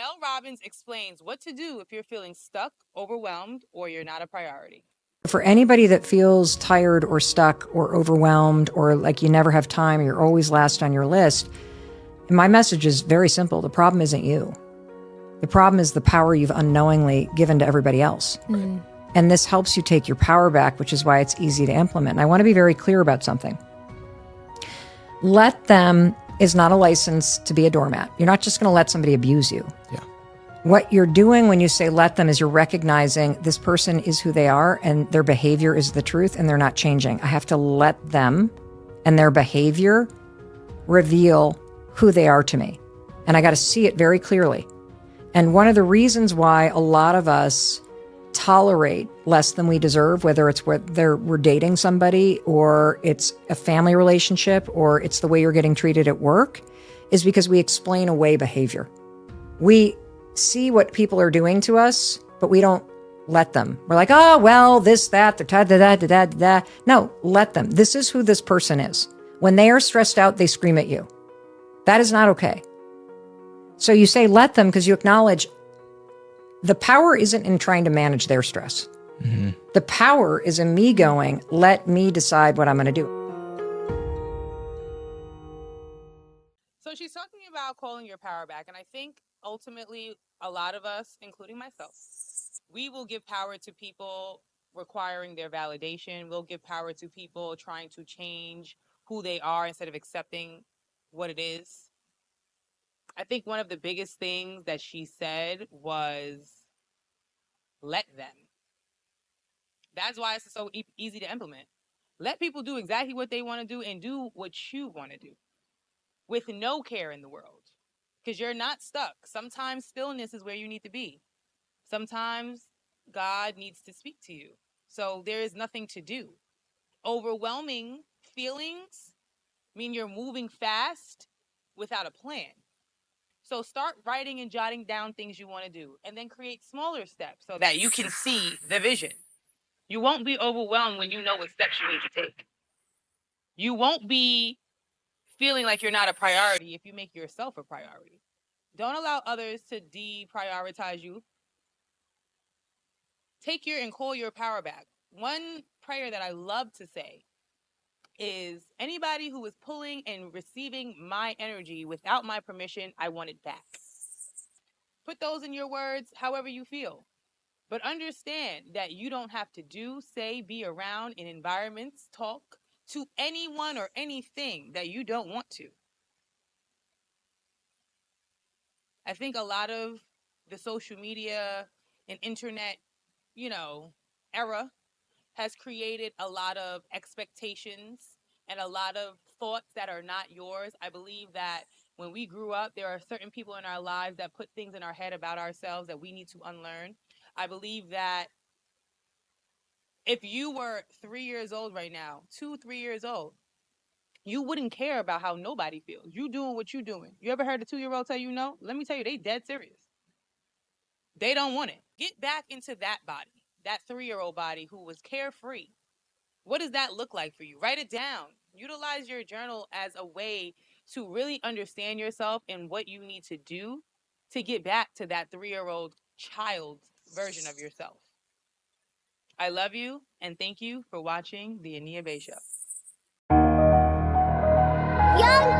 Mel Robbins explains what to do if you're feeling stuck, overwhelmed, or you're not a priority. For anybody that feels tired or stuck or overwhelmed or like you never have time, you're always last on your list, my message is very simple. The problem isn't you. The problem is the power you've unknowingly given to everybody else. Mm. And this helps you take your power back, which is why it's easy to implement. And I want to be very clear about something. Let them is not a license to be a doormat. You're not just going to let somebody abuse you. Yeah. What you're doing when you say let them is you're recognizing this person is who they are and their behavior is the truth and they're not changing. I have to let them and their behavior reveal who they are to me. And I got to see it very clearly. And one of the reasons why a lot of us tolerate less than we deserve, whether it's whether we're dating somebody or it's a family relationship or it's the way you're getting treated at work, is because we explain away behavior. We see what people are doing to us, but we don't let them. We're like, oh, well, this, that, da. No, let them. This is who this person is. When they are stressed out, they scream at you. That is not okay. So you say let them because you acknowledge the power isn't in trying to manage their stress. Mm-hmm. The power is in me going, let me decide what I'm going to do. So she's talking about calling your power back. And I think ultimately a lot of us, including myself, we will give power to people requiring their validation. We'll give power to people trying to change who they are instead of accepting what it is. I think one of the biggest things that she said was, let them. That's why it's so easy to implement. Let people do exactly what they want to do and do what you want to do with no care in the world, because you're not stuck. Sometimes stillness is where you need to be. Sometimes God needs to speak to you. So there is nothing to do. Overwhelming feelings mean you're moving fast without a plan. So start writing and jotting down things you want to do and then create smaller steps so that you can see the vision. You won't be overwhelmed when you know what steps you need to take. You won't be feeling like you're not a priority if you make yourself a priority. Don't allow others to deprioritize you. Take your and call your power back. One prayer that I love to say is, anybody who is pulling and receiving my energy without my permission, I want it back. Put those in your words however you feel. But understand that you don't have to do, say, be around in environments, talk to anyone or anything that you don't want to. I think a lot of the social media and internet, era has created a lot of expectations and a lot of thoughts that are not yours. I believe that when we grew up, there are certain people in our lives that put things in our head about ourselves that we need to unlearn. I believe that if you were 3 years old right now, 3 years old, you wouldn't care about how nobody feels. You doing what you doing. You ever heard a 2-year-old tell you no? Let me tell you, they dead serious. They don't want it. Get back into that body, that 3-year-old body who was carefree. What does that look like for you? Write it down. Utilize your journal as a way to really understand yourself and what you need to do to get back to that 3-year-old child version of yourself. I love you and thank you for watching the Ania Bay Show. Young